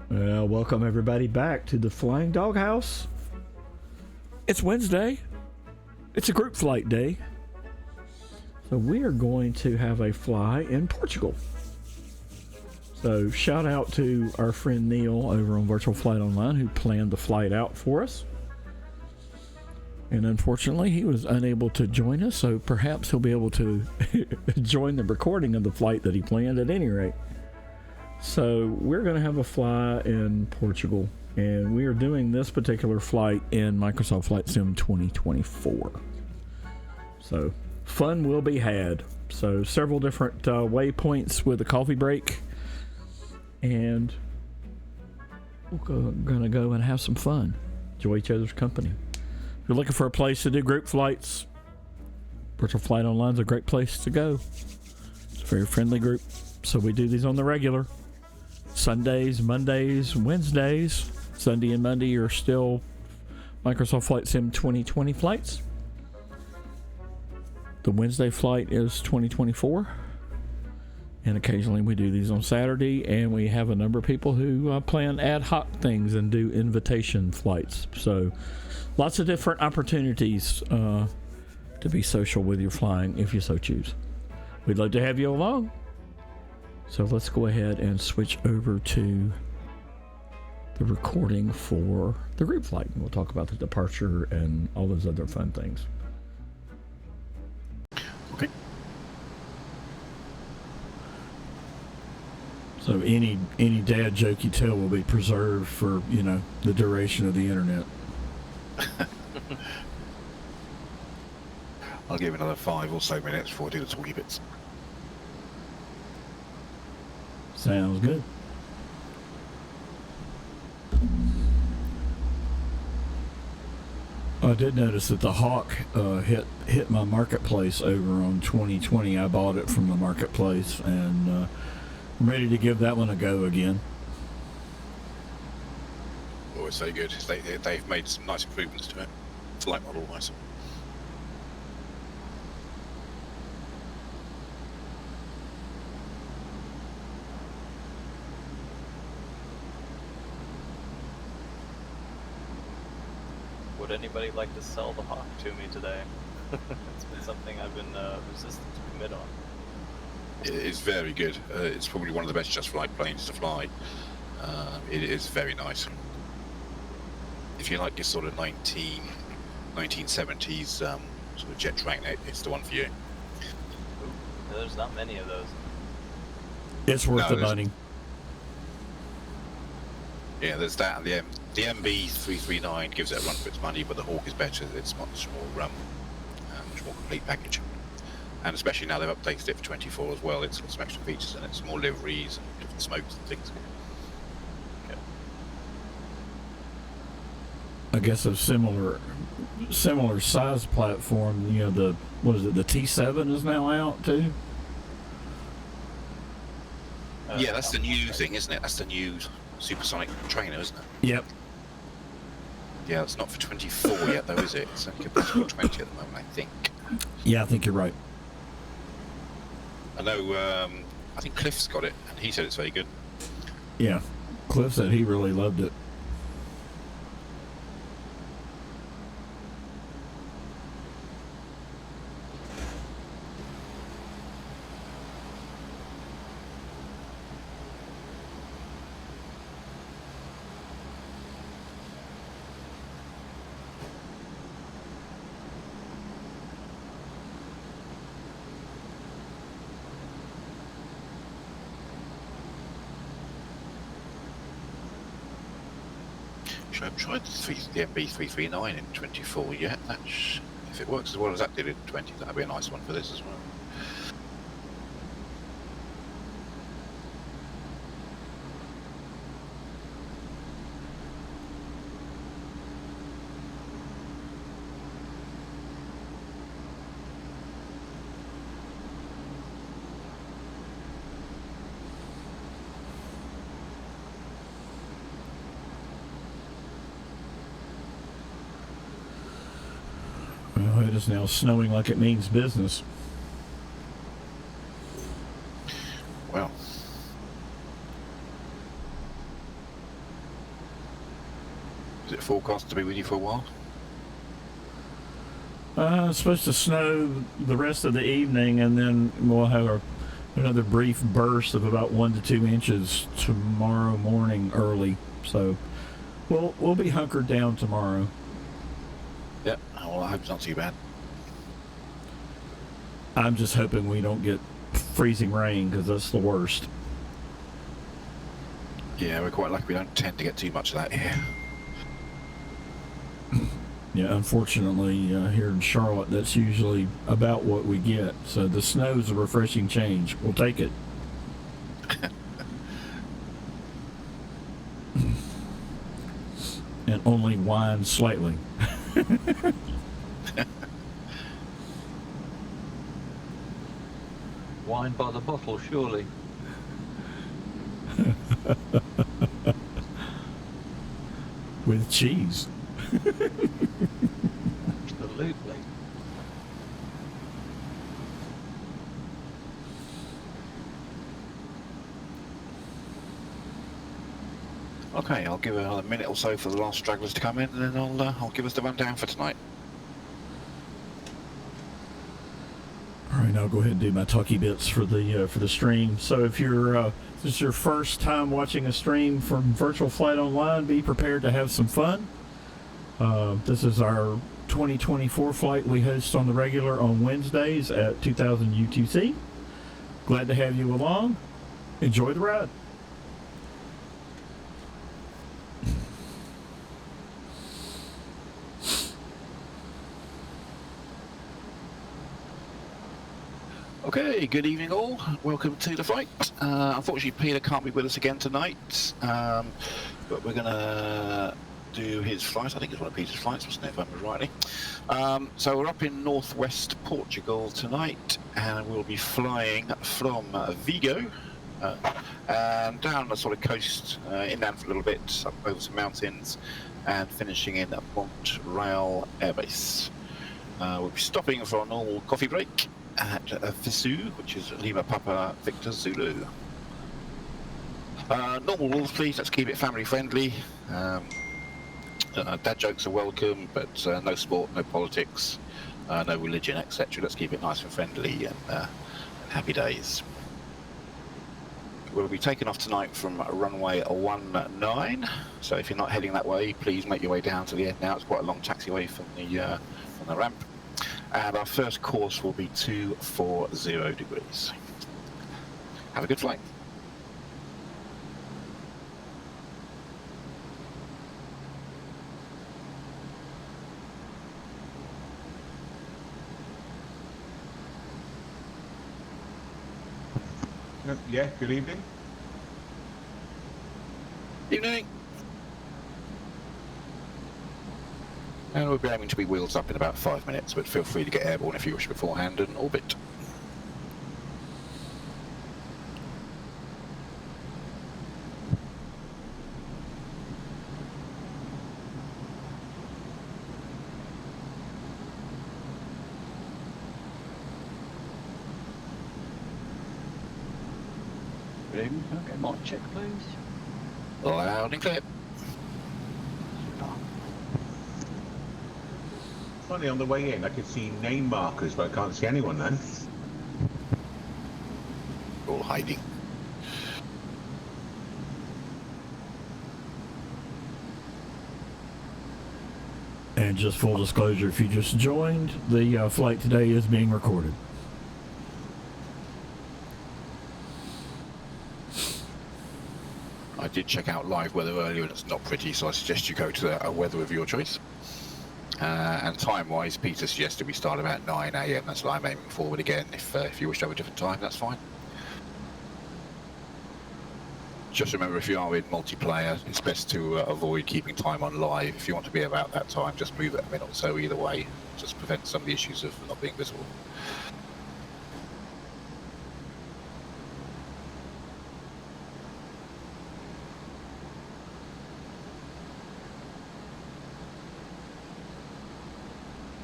Welcome everybody back to the Flying Doghouse. It's Wednesday. It's a group flight day. So we are going to have a fly in Portugal. So shout out to our friend Neil over on Virtual Flight Online who planned the flight out for us. And unfortunately he was unable to join us, so perhaps he'll be able to join the recording of the flight that he planned at any rate. So we're going to have a fly in Portugal, and we are doing this particular flight in Microsoft Flight Sim 2024. So fun will be had. So several different waypoints with a coffee break, and we're going to go and have some fun. Enjoy each other's company. If you're looking for a place to do group flights, Virtual Flight Online is a great place to go. It's a very friendly group, so we do these on the regular. Sundays, Mondays, Wednesdays. Sunday and Monday are still Microsoft Flight Sim 2020 flights. The Wednesday flight is 2024. And occasionally we do these on Saturday, and we have a number of people who plan ad hoc things and do invitation flights. So lots of different opportunities to be social with your flying if you so choose. We'd love to have you along. So let's go ahead and switch over to the recording for the group flight. And we'll talk about the departure and all those other fun things. Okay. So any dad joke you tell will be preserved for, the duration of the internet. I'll give another 5 or so minutes before I do the talky bits. Sounds good. I did notice that the Hawk hit my marketplace over on 2020. I bought it from the marketplace, and I'm ready to give that one a go again. Oh, it's so good. They've made some nice improvements to it. Flight model wise. Would anybody like to sell the Hawk to me today? It's been something I've been resistant to commit on. It is very good. It's probably one of the best just flight planes to fly. It is very nice. If you like your sort of 1970s sort of jet dragnet, it's the one for you. Ooh, there's not many of those. It's worth the money. Yeah, there's that, and the MB339 gives it a run for its money, but the Hawk is better. It's much more complete package, and especially now they've updated it for 24 as well. It's got some extra features in it, some more liveries and different smokes and things. Okay. I guess a similar size platform. The T7 is now out too. Yeah, that's the new thing, isn't it? That's the new supersonic trainer, isn't it? Yep. Yeah, it's not for 24 yet, though, is it? It's only for 20 at the moment, I think. Yeah, I think you're right. I know. I think Cliff's got it, and he said it's very good. Yeah, Cliff said he really loved it. I've tried the MB339 in 24 yet. If it works as well as that did in 20, that'd be a nice one for this as well. Well, it is now snowing like it means business. Well, Is it forecast to be with you for a while? It's supposed to snow the rest of the evening, and then we'll have another brief burst of about 1 to 2 inches tomorrow morning early. So we'll be hunkered down tomorrow. Yeah. Well, I hope it's not too bad. I'm just hoping we don't get freezing rain, because that's the worst. Yeah, we're quite lucky we don't tend to get too much of that here. Yeah, unfortunately, here in Charlotte, that's usually about what we get. So the snow's a refreshing change. We'll take it. And only whine slightly. Wine by the bottle, surely. With cheese. Absolutely. Okay, I'll give it another minute or so for the last stragglers to come in, and then I'll give us the rundown for tonight. All right, I'll go ahead and do my talkie bits for the stream. So if this is your first time watching a stream from Virtual Flight Online, be prepared to have some fun. This is our 2024 flight we host on the regular on Wednesdays at 2000 UTC. Glad to have you along. Enjoy the ride. Okay, good evening all. Welcome to the flight. Unfortunately, Peter can't be with us again tonight, but we're going to do his flight. I think it's one of Peter's flights, wasn't it, if I remember rightly. So we're up in northwest Portugal tonight, and we'll be flying from Vigo and down the sort of coast, inland for a little bit, up over some mountains, and finishing in Montreal Airbase. We'll be stopping for a normal coffee break at Viseu, which is Lima Papa Victor Zulu. Normal rules, please. Let's keep it family friendly. Dad jokes are welcome, but no sport, no politics, no religion, etc. Let's keep it nice and friendly and happy days. We'll be taking off tonight from runway 19. So if you're not heading that way, please make your way down to the end now. It's quite a long taxiway from the ramp. And our first course will be 240 degrees. Have a good flight. Yeah, good evening. Evening. And we'll be aiming to be wheels up in about 5 minutes, but feel free to get airborne if you wish beforehand and orbit. Good evening. Okay, mic check, please. Loud and clear. Funny, on the way in, I could see name markers, but I can't see anyone then. All hiding. And just full disclosure, if you just joined, the flight today is being recorded. I did check out live weather earlier and it's not pretty, so I suggest you go to a weather of your choice. And time-wise, Peter suggested we start about 9 AM. That's what I'm aiming forward again. If you wish to have a different time, that's fine. Just remember, if you are in multiplayer, it's best to avoid keeping time on live. If you want to be about that time, just move it a minute or so either way. Just prevent some of the issues of not being visible.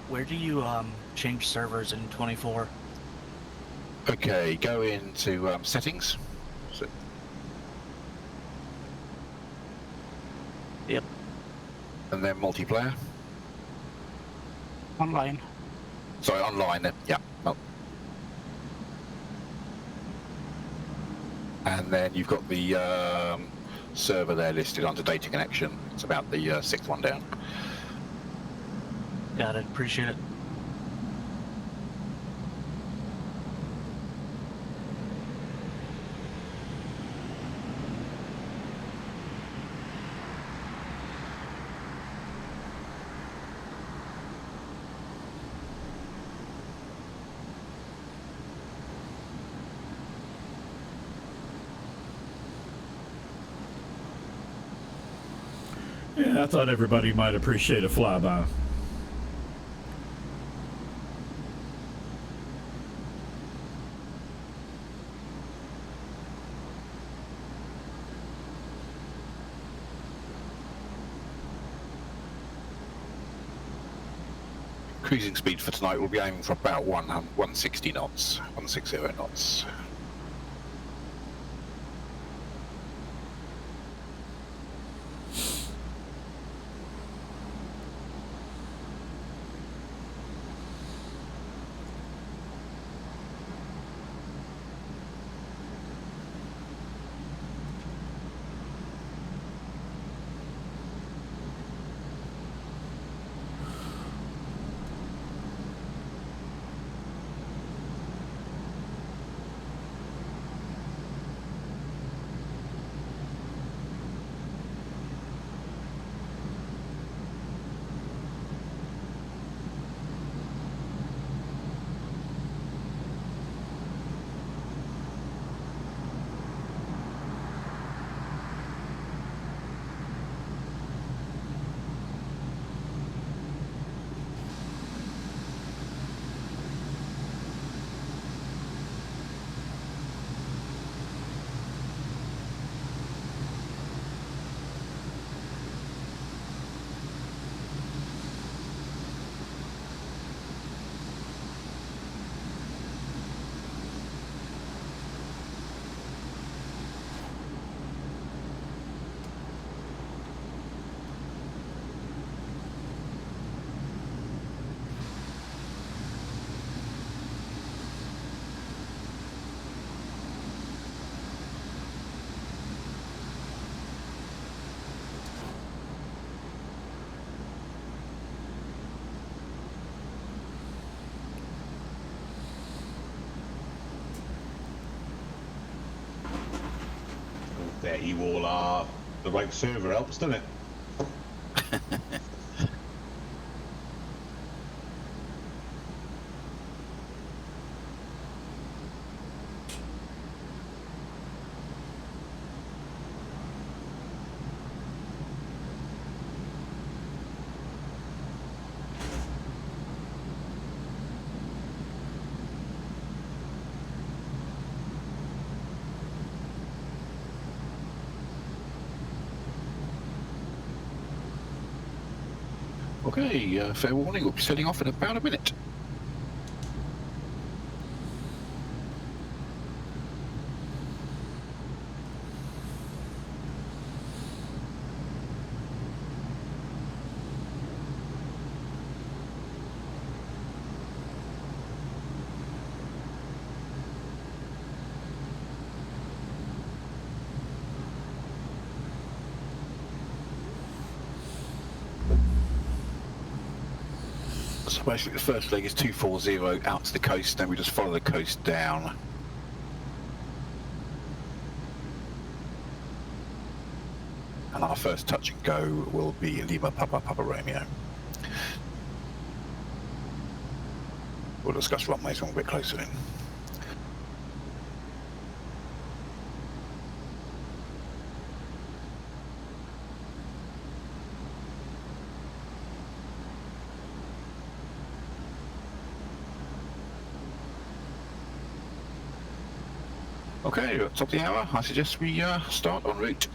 Where do you change servers in 24? Okay, go into settings. Yep. And then multiplayer. Online. Sorry, online then. Yeah. Oh. And then you've got the server there listed under data connection. It's about the sixth one down. Got it. Appreciate it. Yeah, I thought everybody might appreciate a flyby. Cruising speed for tonight will be aiming for about 160 knots, 160 knots. There you all are. The right server helps, doesn't it? Okay, fair warning, we'll be setting off in about a minute. So basically the first leg is 240 out to the coast, then we just follow the coast down. And our first touch and go will be Lima Papa Papa Romeo. We'll discuss runways when we're a bit closer in. Okay, at top of the hour, I suggest we start en route.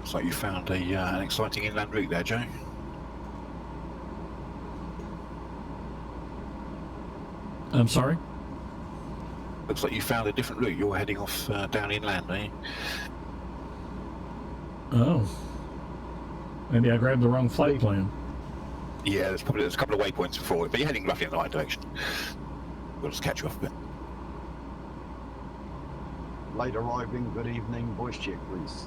Looks like you found an exciting inland route there, Joe. I'm sorry? Looks like you found a different route. You're heading off down inland, are you? Oh. Maybe I grabbed the wrong flight plan. Yeah, there's a couple of waypoints before it, but you're heading roughly in the right direction. We'll just catch you up a bit. Late arriving, good evening, voice check please.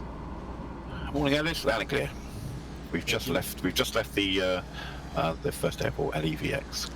Morning, Alice. Loud and clear. We've just left the first airport, LEVX.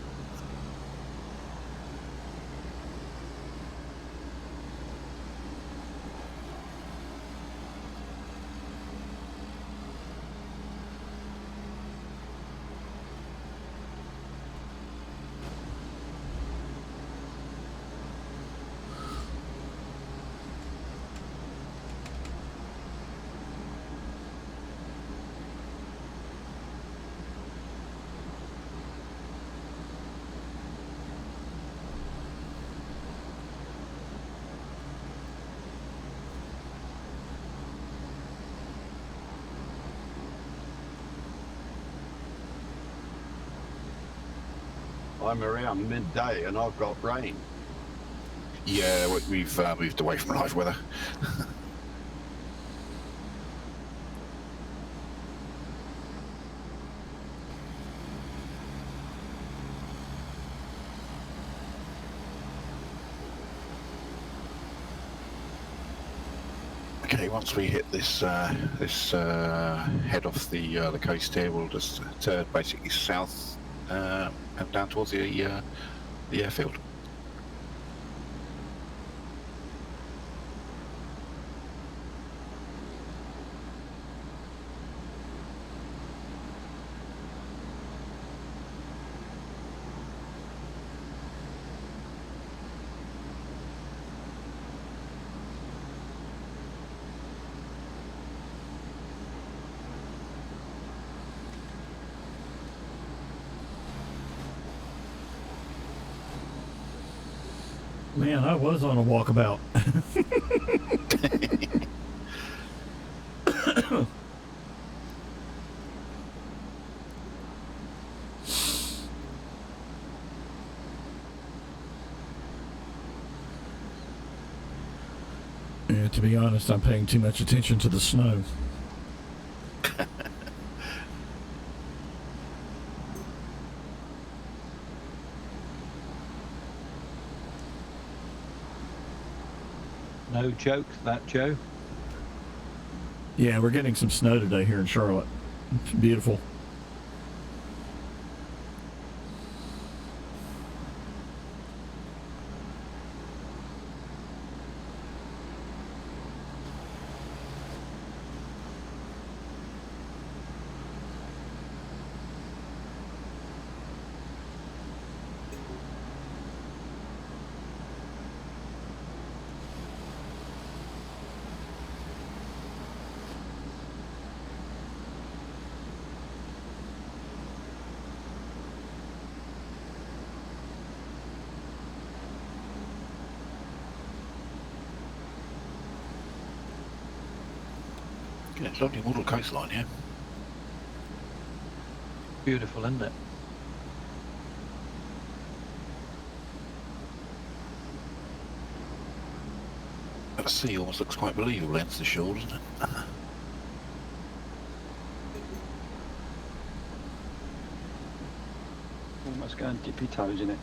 I'm around midday and I've got rain. Yeah, we've moved away from live weather. Okay, once we hit this head off the coast here, we'll just turn basically south and down towards the airfield. Man, I was on a walkabout. Yeah, to be honest, I'm paying too much attention to the snow. No joke, that, Joe? Yeah, we're getting some snow today here in Charlotte. It's beautiful. Yeah, it's lovely model coastline here. Beautiful, isn't it? The sea almost looks quite believable against the shore, doesn't it? Almost going dippy toes in it.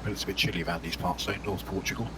But it's a bit chilly around these parts, though, North Portugal.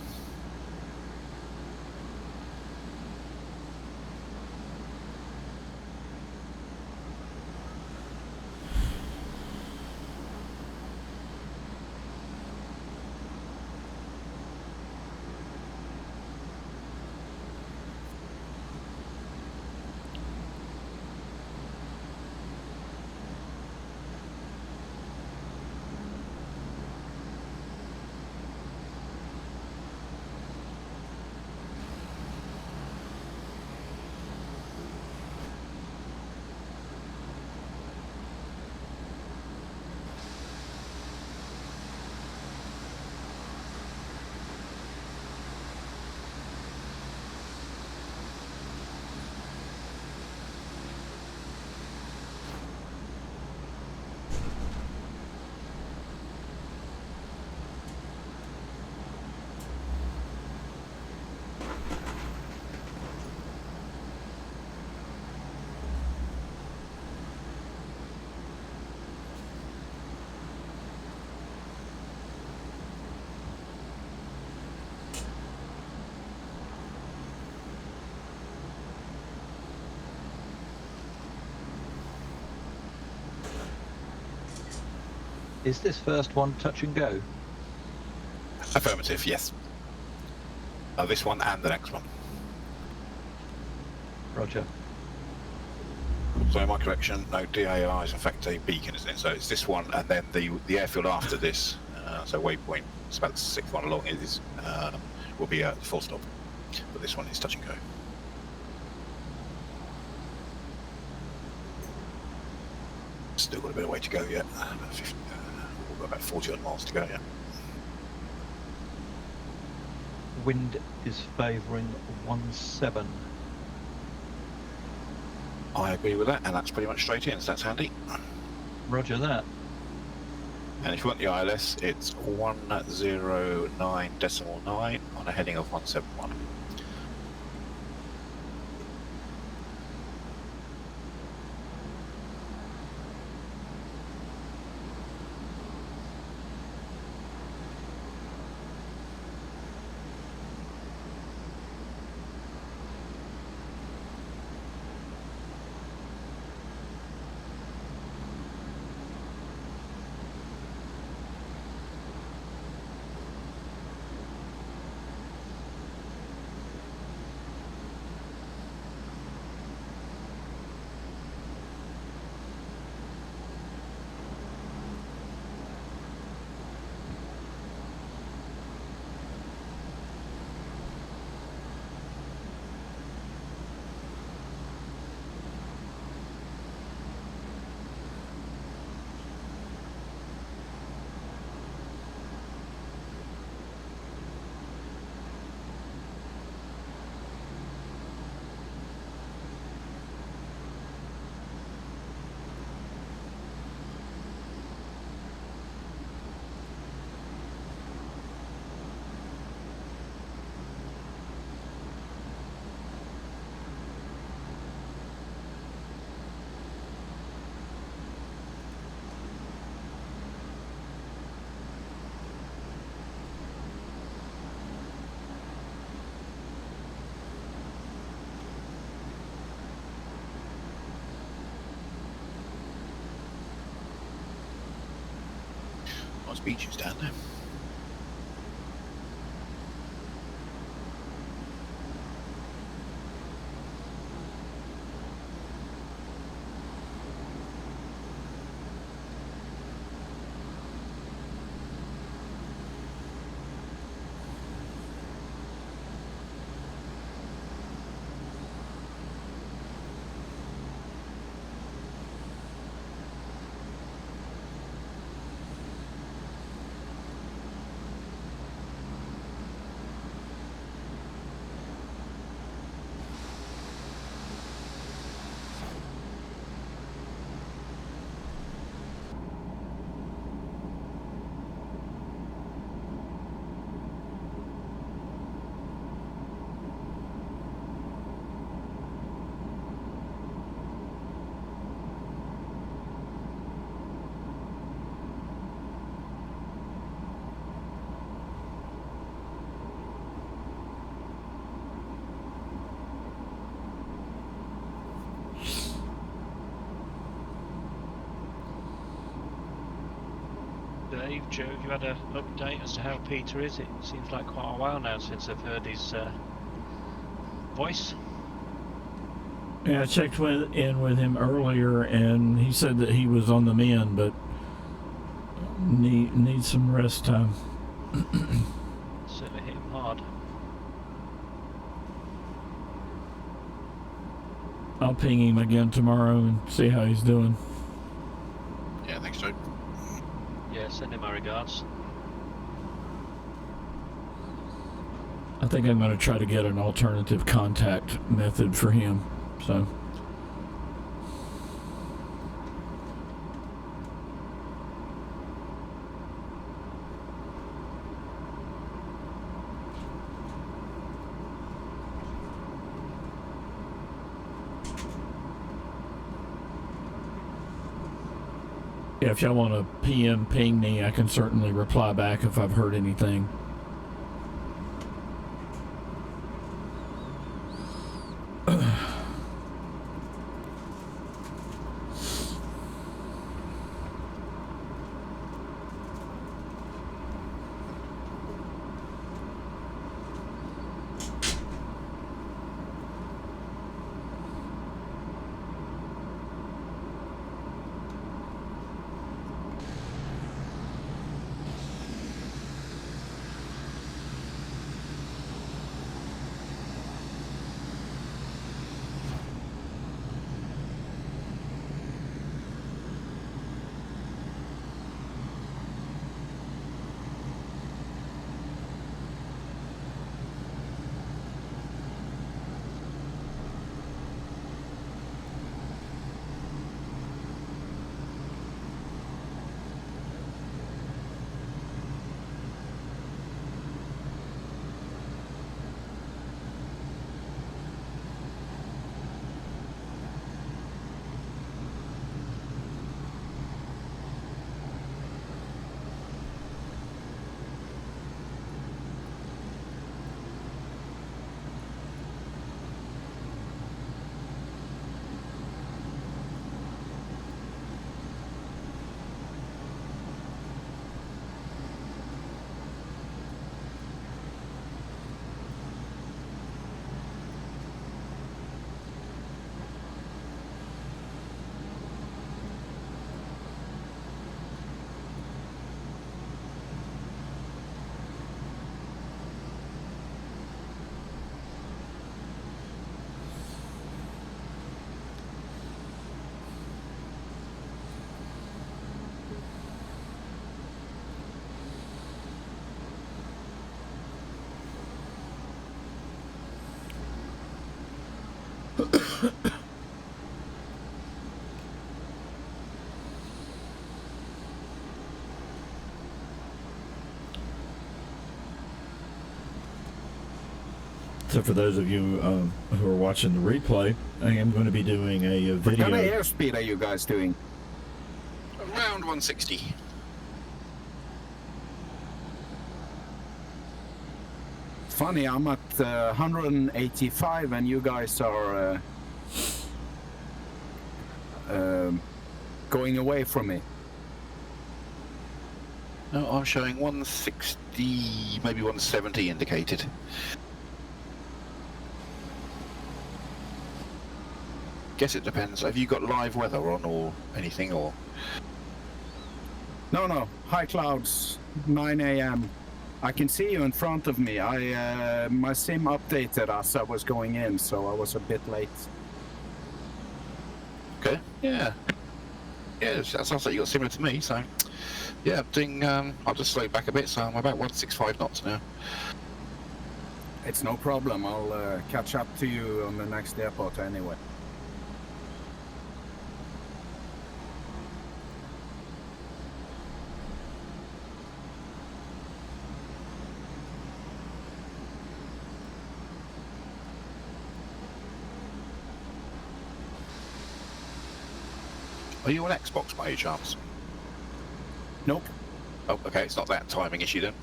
Is this first one touch and go? Affirmative, yes. This one and the next one. Roger. So my correction, no, DAR is in fact a beacon, isn't it? So it's this one and then the airfield after this, so waypoint, it's about the 6th one along, will be a full stop. But this one is touch and go. Still got a bit of way to go yet. We've got about 40 odd miles to go yet. Wind is favouring 17. I agree with that, and that's pretty much straight in, so that's handy. Roger that. And if you want the ILS, it's 109.9 on a heading of 171. Nice beaches down there. Dave, Joe, have you had an update as to how Peter is? It seems like quite a while now since I've heard his voice. Yeah, I checked in with him earlier, and he said that he was on the mend, but needs some rest time. Certainly hit him hard. I'll ping him again tomorrow and see how he's doing. Yeah, thanks, Joe. Yeah, send him my regards. I think I'm going to try to get an alternative contact method for him. So. Yeah, if y'all want to ping me, I can certainly reply back if I've heard anything. So for those of you who are watching the replay, I am going to be doing a What video. kind of airspeed are you guys doing? Around 160. Funny, I'm at 185 and you guys are going away from me. No, I'm showing 160, maybe 170 indicated. Guess it depends. Have you got live weather on or anything, or? No, high clouds, 9 a.m. I can see you in front of me. My sim updated as I was going in, so I was a bit late. Okay. Yeah. Yeah, that sounds like you got similar to me. So, yeah, I'm doing. I'll just slow back a bit. So I'm about 165 knots now. It's no problem. I'll catch up to you on the next airport anyway. Are you on Xbox by any chance? Nope. Oh, okay. It's not that timing issue then.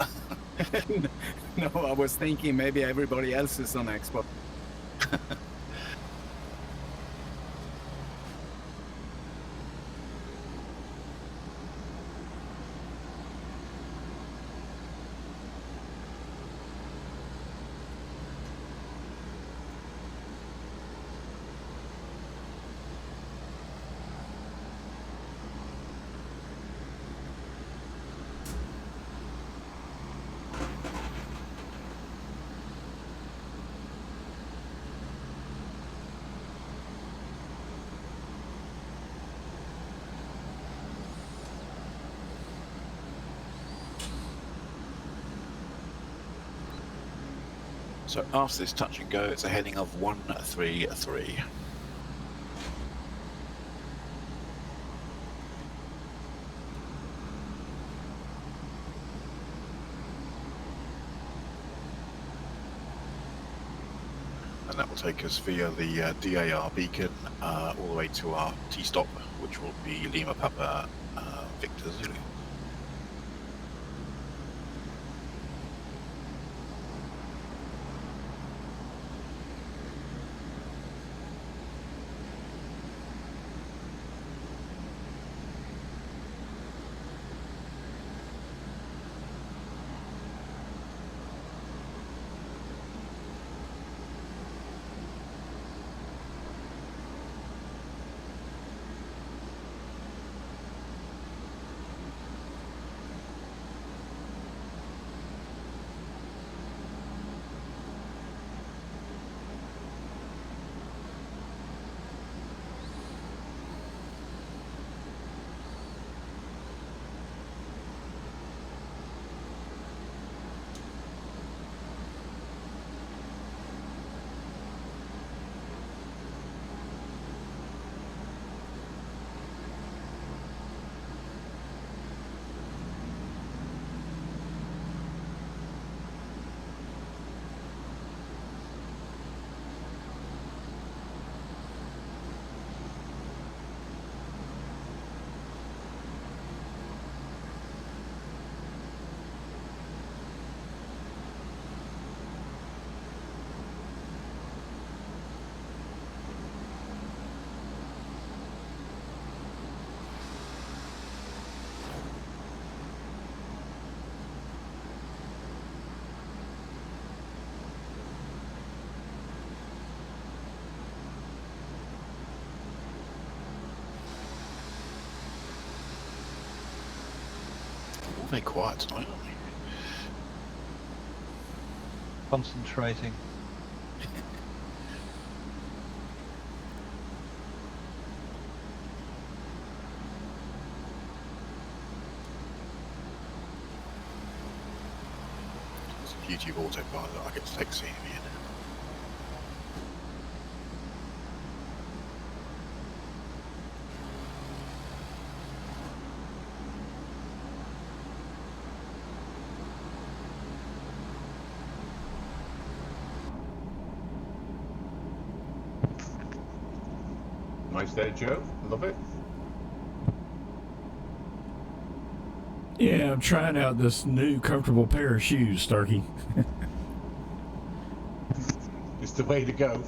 No, I was thinking maybe everybody else is on Xbox. So after this touch and go, it's a heading of 133. And that will take us via the DAR beacon all the way to our T-stop, which will be Lima Papa Victor Zulu. Very quiet tonight, aren't we? Concentrating. It's a YouTube autopilot. I get to take seeing me in. Nice there, Joe. Love it. Yeah, I'm trying out this new comfortable pair of shoes, Starkey. It's the way to go.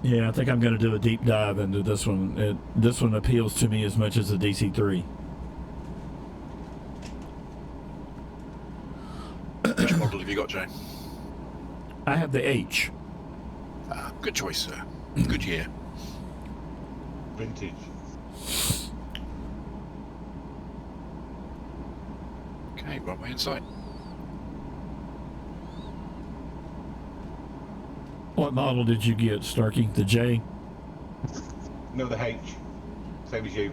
Yeah, I think I'm going to do a deep dive into this one. This one appeals to me as much as the DC3. Which model have you got, Joe? I have the H. Good choice, sir. Good year. Vintage. Okay, runway in sight. What model did you get, Starkey? The J? No, the H. Same as you.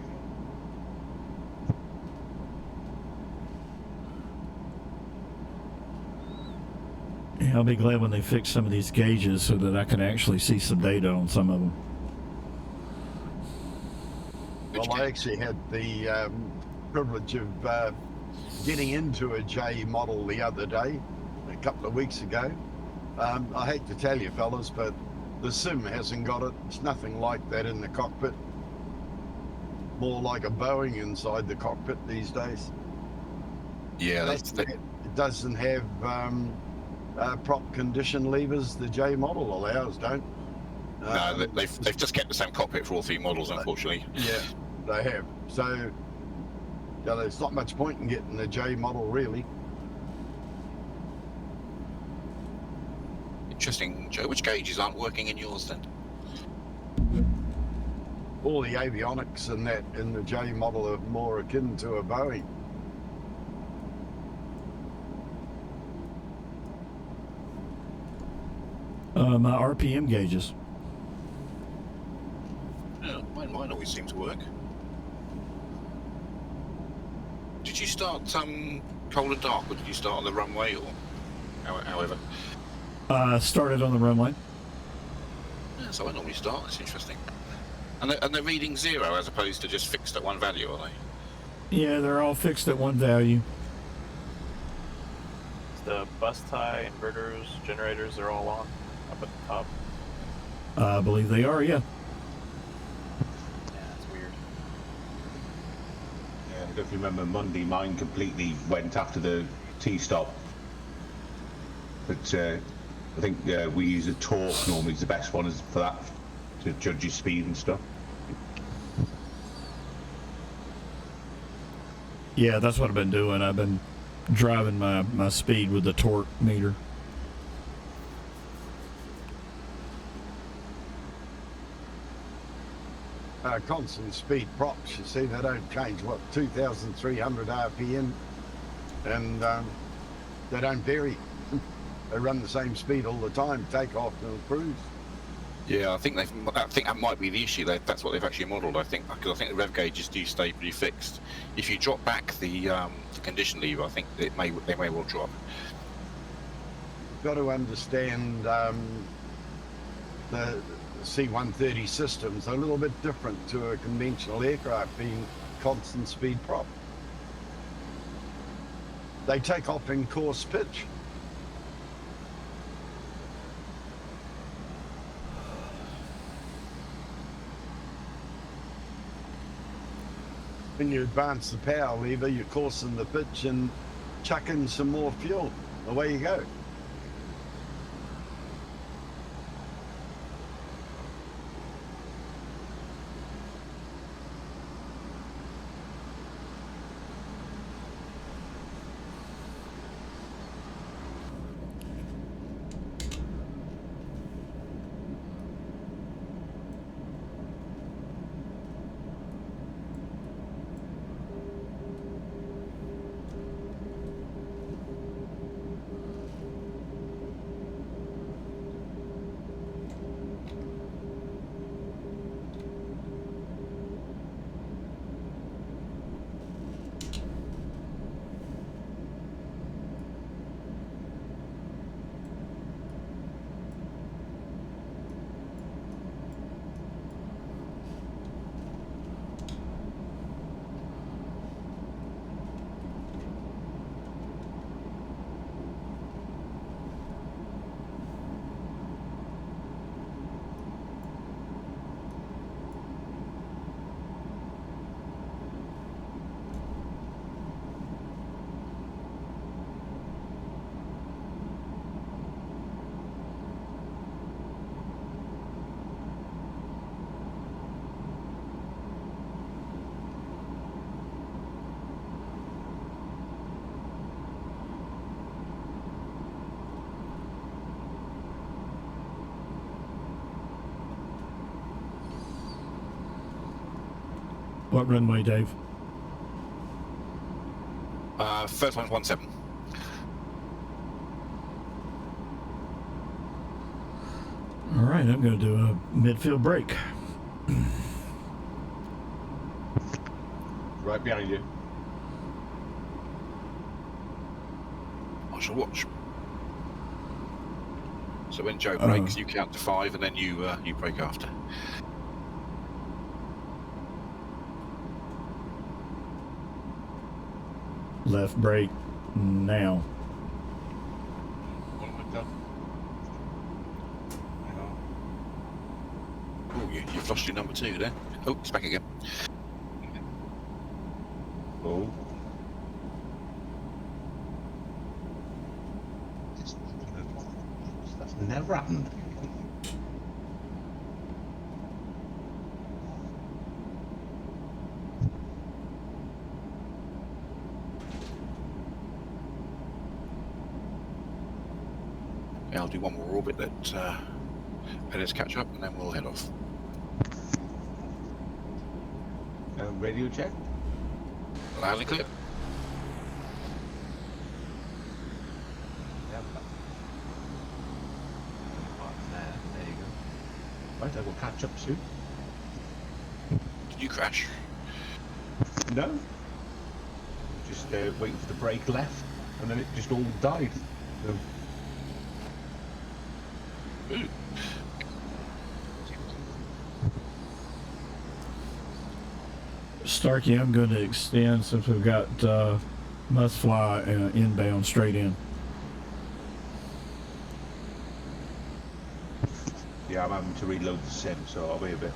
Yeah, I'll be glad when they fix some of these gauges so that I can actually see some data on some of them. Well, I actually had the privilege of getting into a J model the other day, a couple of weeks ago. I hate to tell you, fellas, but the sim hasn't got it. It's nothing like that in the cockpit. More like a Boeing inside the cockpit these days. Yeah, It doesn't have prop condition levers. The J model allows, don't. no, they've just kept the same cockpit for all three models, unfortunately. Yeah, they have. So there's not much point in getting the J model, really. Interesting, Joe. Which gauges aren't working in yours then? All the avionics and that in the J model are more akin to a Boeing. My RPM gauges. Yeah, mine always seem to work. Did you start cold and dark, or did you start on the runway, or however? Started on the runway. Yeah, so I normally start. That's interesting. And they're reading 0 as opposed to just fixed at one value, are they? Yeah, they're all fixed at one value. The bus tie, inverters, generators are all on up at the top. I believe they are, yeah. Yeah, that's weird. Yeah, I don't know if you remember Monday, mine completely went after the T-stop. But I think we use a torque normally is the best one for that, to judge your speed and stuff. Yeah, that's what I've been doing. I've been driving my speed with the torque meter. Constant speed props, you see, they don't change, 2,300 RPM, and they don't vary. They run the same speed all the time, take off and cruise. Yeah, I think that might be the issue. That's what they've actually modelled. I think, because I think the rev gauges do stay pretty fixed. If you drop back the condition lever, I think they may well drop. You've got to understand the C-130 systems are a little bit different to a conventional aircraft being constant speed prop. They take off in course pitch. When you advance the power lever, you coarsen the pitch and chuck in some more fuel. Away you go. What runway, Dave? First one's 17. All right, I'm going to do a midfield break. Right behind you. I shall watch. So when Joe breaks, you count to 5, and then you break after. Left brake now. What have I done? Hang on. Oh, you've lost your number 2 there. Oh, it's back again. Oh. That's never happened. Yeah, I'll do one more orbit let us catch up, and then we'll head off. Radio check. Loud and clear. Yep. There you go. Right, I will catch up soon. Did you crash? No. Just waiting for the brake left, and then it just all died. So, Ooh. Starkey, I'm going to extend since we've got must fly inbound straight in. yeah, I'm having to reload the sim, so I'll be a bit.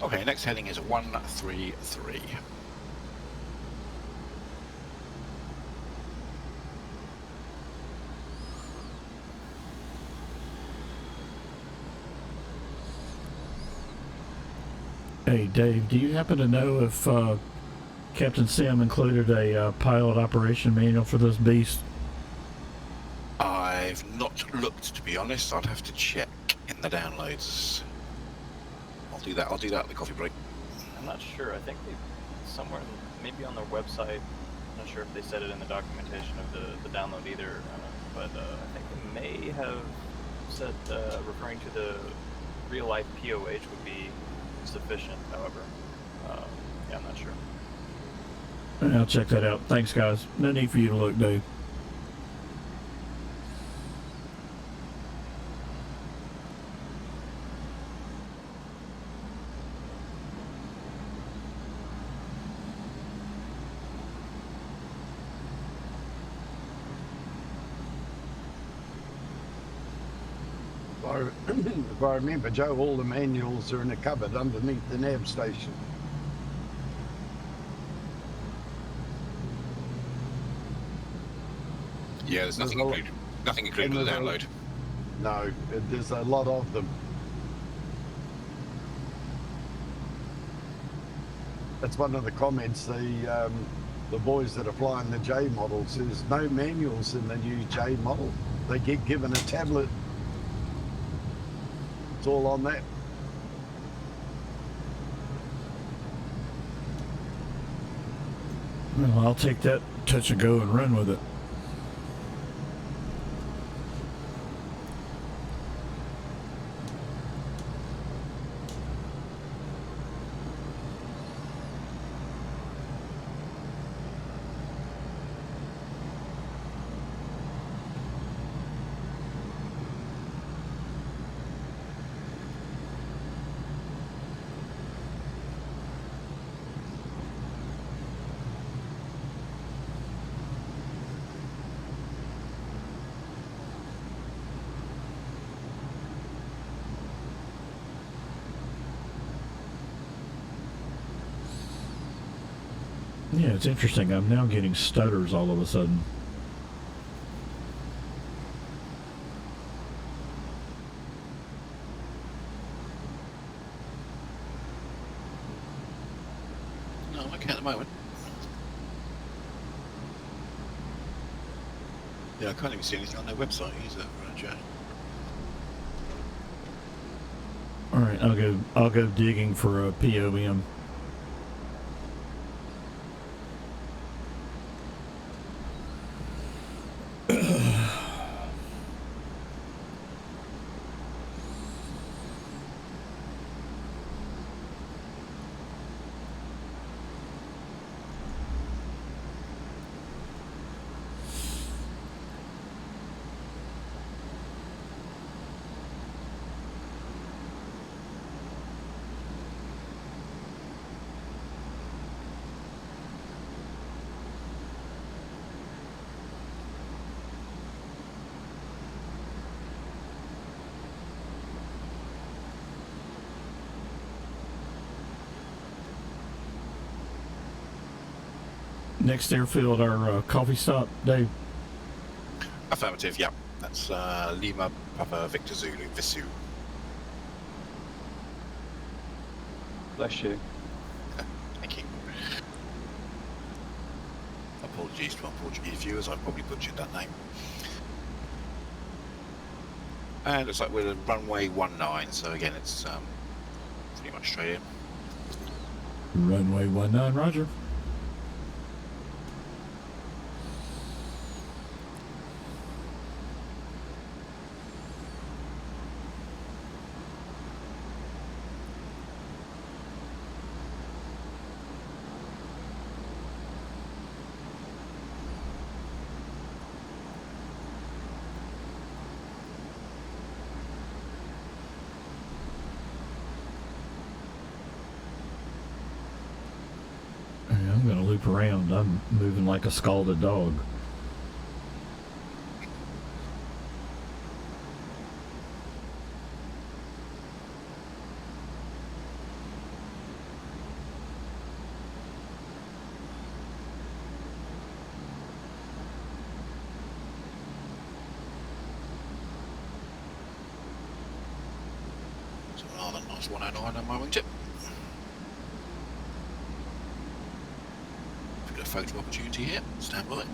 Okay, next heading is 133. Hey, Dave, do you happen to know if Captain Sam included a pilot operation manual for this beast? I've not looked, to be honest. I'd have to check in the downloads. I'll do that at the coffee break. I'm not sure. I think they somewhere, maybe on their website. I'm not sure if they said it in the documentation of the download either. But I think they may have said referring to the real life POH would be sufficient. However, yeah, I'm not sure. I'll check that out. Thanks, guys. No need for you to look, Dave. If I remember, Joe, all the manuals are in a cupboard underneath the nav station. Yeah, there's nothing included. Nothing included in the download. No, there's a lot of them. That's one of the comments the boys that are flying the J models. There's no manuals in the new J model. They get given a tablet. It's all on that. Well, I'll take that touch and go and run with it. Yeah, it's interesting. I'm now getting stutters all of a sudden. okay at the moment. Yeah, I can't even see anything on their website either, Roger. All right, I'll go digging for a POM. Next airfield, our coffee stop, Dave. Affirmative, yeah. That's Lima Papa Victor Zulu, Viseu. Bless you. Thank you. Apologies to our Portuguese viewers, I've probably butchered that name. And it looks like we're at runway 19, so again it's pretty much straight in. Runway 19, roger. I'm going to loop around. I'm moving like a scalded dog. So rather nice 109 on my wingtip. We've got a photo opportunity here. Stand by.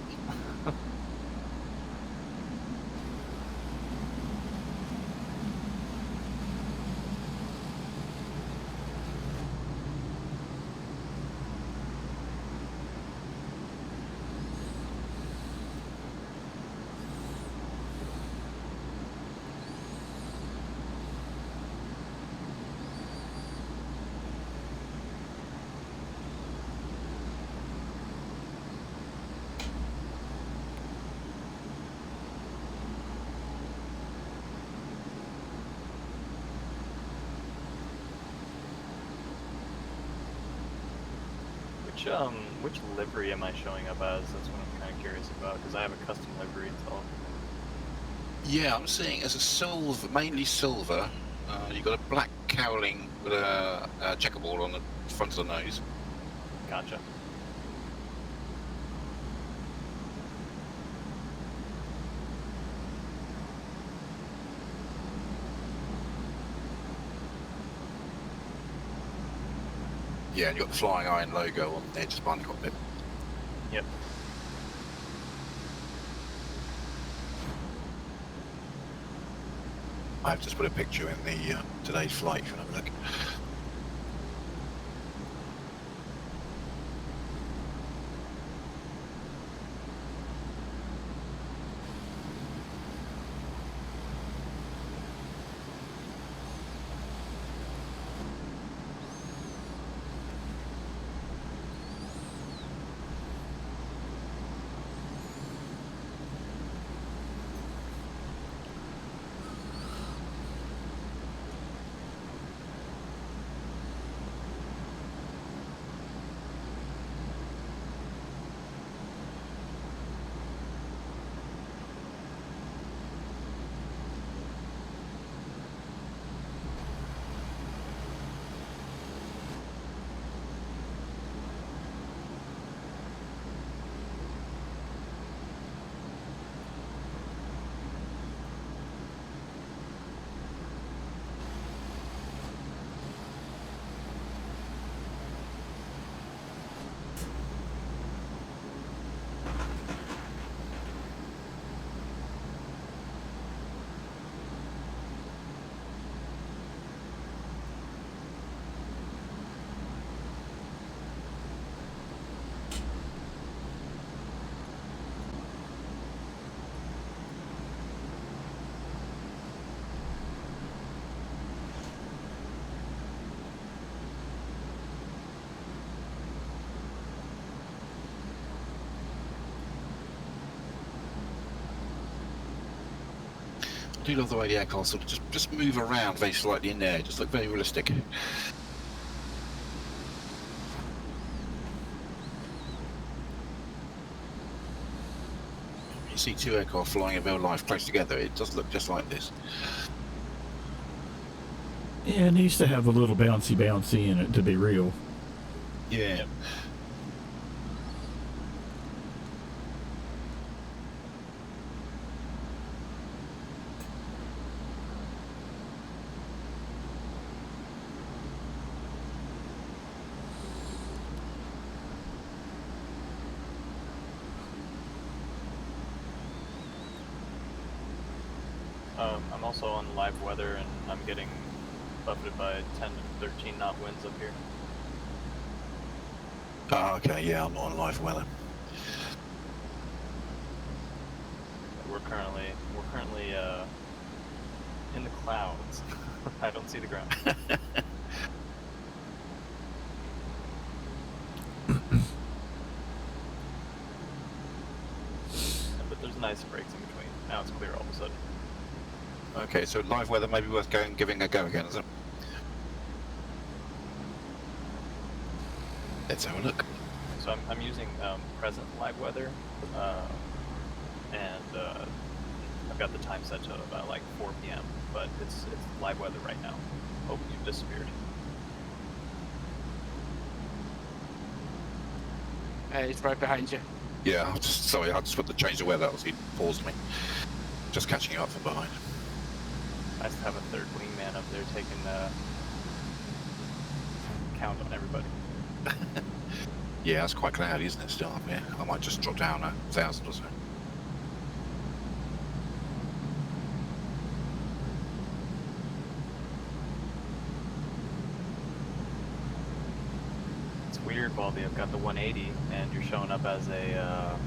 Which livery am I showing up as? That's what I'm kind of curious about, because I have a custom livery installed. Yeah, I'm seeing as a silver, mainly silver. You've got a black cowling with a checkerboard on the front of the nose. Gotcha. Yeah, and you've got the Flying Iron logo on there just behind the cockpit. Yep. I've just put a picture in the today's flight if you want to have a look. do love the way the aircraft sort of just move around very slightly in there. Just look very realistic. You see two aircraft flying in real life close together, it does look just like this. Yeah, it needs to have a little bouncy in it to be real. Yeah. Yep. I'm also on live weather, and I'm getting buffeted by 10 to 13 knot winds up here. Oh, okay, yeah, I'm not on live weather. We're currently in the clouds. I don't see the ground. But there's nice breaks in between. Now it's clear all of a sudden. Okay, so live weather may be worth giving a go again, is it? Let's have a look. So I'm using present live weather, and I've got the time set to about like 4 p.m. But it's live weather right now. Hope you've disappeared. It's right behind you. Yeah, sorry, I just put the change of weather. He paused me. Just catching you up from behind. Nice to have a third wingman up there taking count on everybody. Yeah, it's quite cloudy, isn't it, still up here? I might just drop down 1,000 or so. It's weird, Baldy. I've got the 180, and you're showing up as a,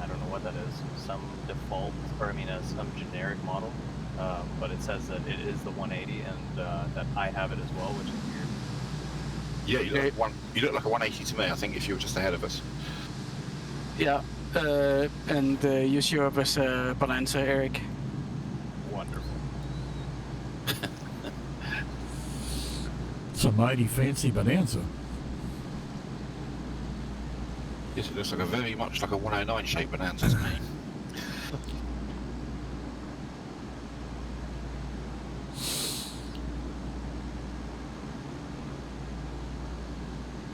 I don't know what that is, some default, or I mean, some generic model. But it says that it is the 180, and that I have it as well, which is weird. Yeah, you look like a 180 to me, I think, if you were just ahead of us. Yeah, and you show up as a Bonanza, Eric. Wonderful. It's a mighty fancy Bonanza. Yes, it looks like very much like a 109 shaped Bonanza to me.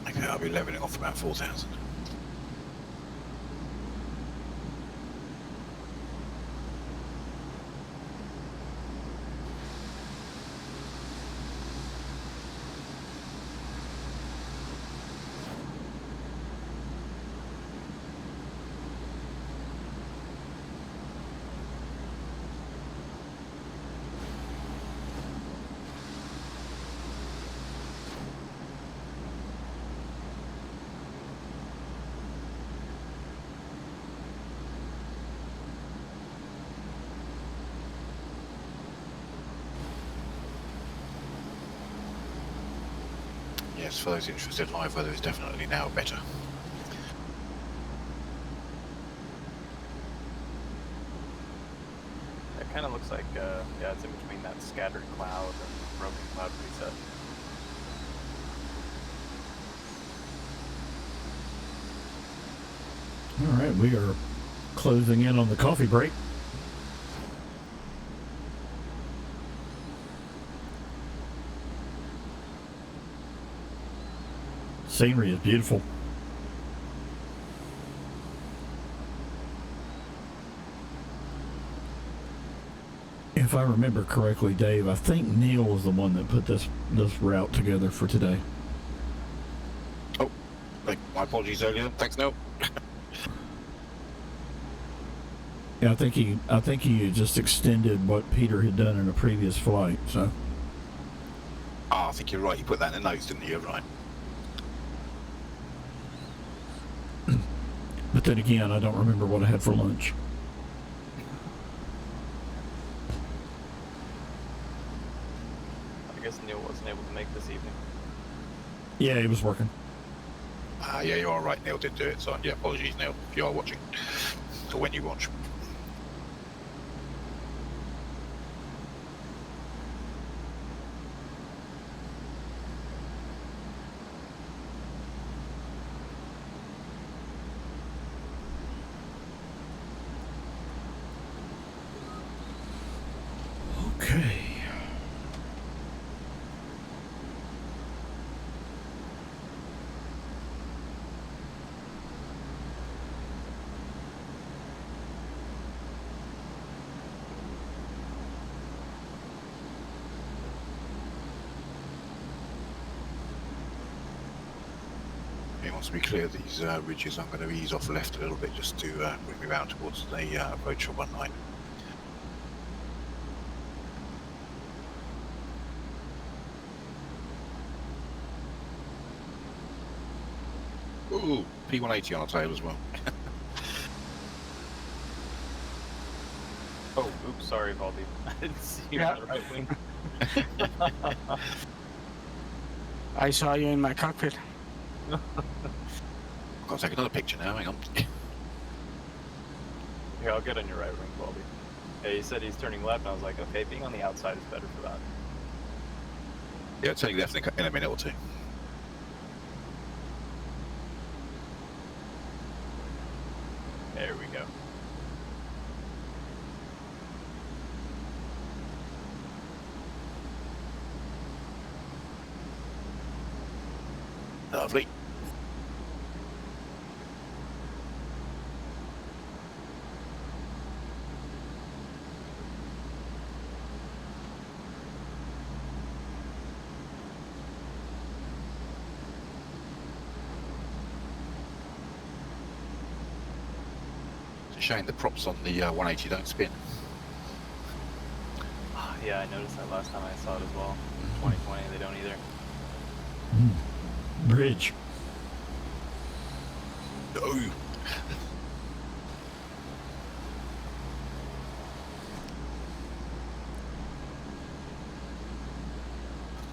Okay, I'll be leveling off about 4,000. Yes, for those interested, live weather is definitely now better. It kind of looks like, yeah, it's in between that scattered cloud and broken cloud preset. All right, we are closing in on the coffee break. Scenery is beautiful. If I remember correctly, Dave, I think Neil was the one that put this route together for today. Oh, my apologies earlier. Thanks, Neil. Yeah, I think he just extended what Peter had done in a previous flight. So. Ah, I think you're right. You put that in the notes, didn't you? You're right. But then again, I don't remember what I had for lunch. I guess Neil wasn't able to make this evening. Yeah, he was working. Yeah, you are right. Neil did do it. So, yeah, apologies, Neil, if you are watching. Or when you watch. Okay. Once we clear these ridges, I'm going to ease off left a little bit just to bring me round towards the approach of 19. Ooh, P180 on the tail as well. Oh, oops, sorry, Baldy. I didn't see you on the right wing. I saw you in my cockpit. I've got to take another picture now, hang on. Here, I'll get on your right wing, Baldy. Yeah, he said he's turning left, and I was like, okay, being on the outside is better for that. Yeah, turning left in a minute or two. There we go. Lovely. It's a shame the props on the 180 don't spin. Yeah, I noticed that last time I saw it as well. 2020, they don't either. Bridge. No.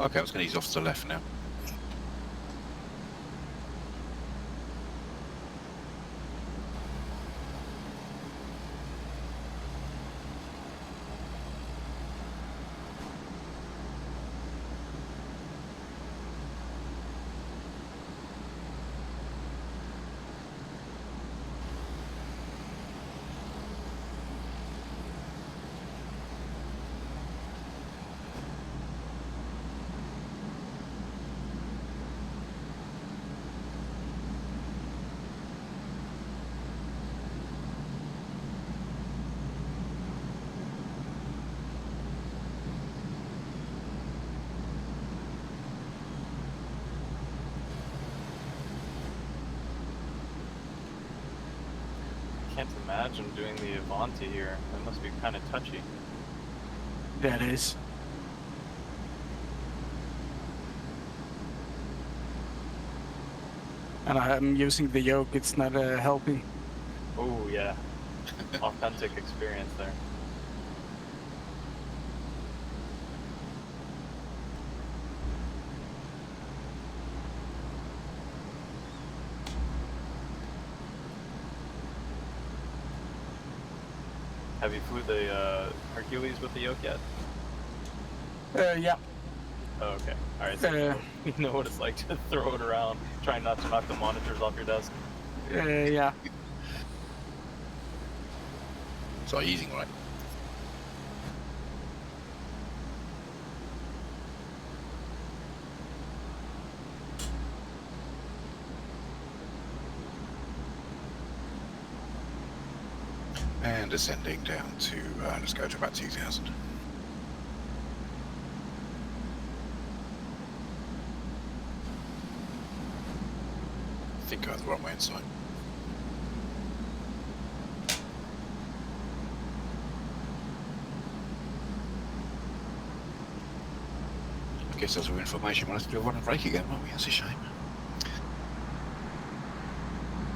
Okay, I was going to ease off to the left now. Can't imagine doing the Avanti here. It must be kind of touchy. That is. And I'm using the yoke, it's not helping. Oh, yeah. Authentic experience there. Have you flew the Hercules with the yoke yet? Yeah. Oh, okay. Alright, so you know what it's like to throw it around, trying not to knock the monitors off your desk. Yeah. So easing right. And ascending down to, let's go to about 2000. I think I had the wrong way inside. I guess as with information, we'll have to do a run and break again, won't we? That's a shame.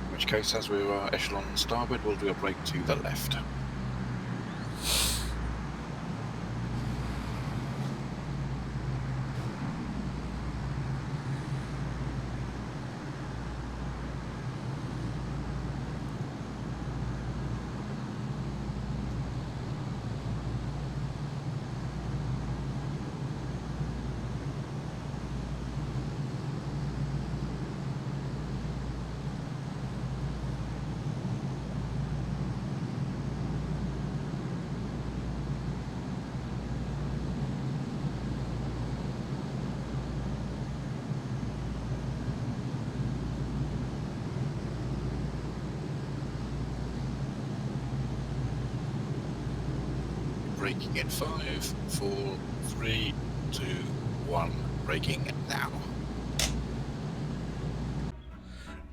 In which case, as we're echelon starboard, we'll do a break to the left. braking in 5, 4, 3, 2, 1. Braking now.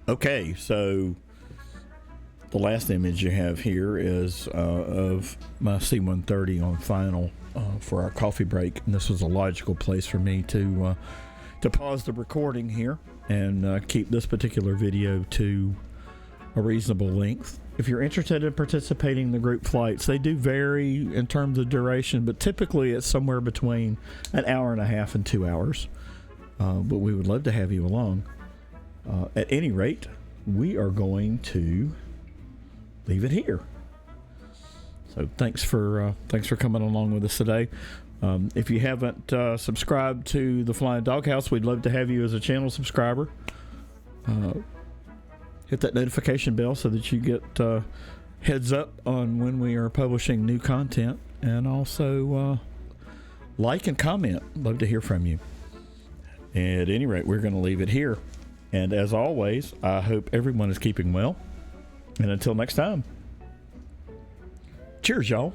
Okay, so the last image you have here is of my C-130 on final for our coffee break, and this was a logical place for me to pause the recording here and keep this particular video to a reasonable length. If you're interested in participating in the group flights, they do vary in terms of duration, but typically it's somewhere between an hour and a half and 2 hours. But we would love to have you along. At any rate, we are going to leave it here. So thanks for coming along with us today. If you haven't subscribed to the Flying Doghouse, we'd love to have you as a channel subscriber. Hit that notification bell so that you get heads up on when we are publishing new content, and also like and comment. Love to hear from you. At any rate, we're going to leave it here. And as always, I hope everyone is keeping well. And until next time, cheers, y'all.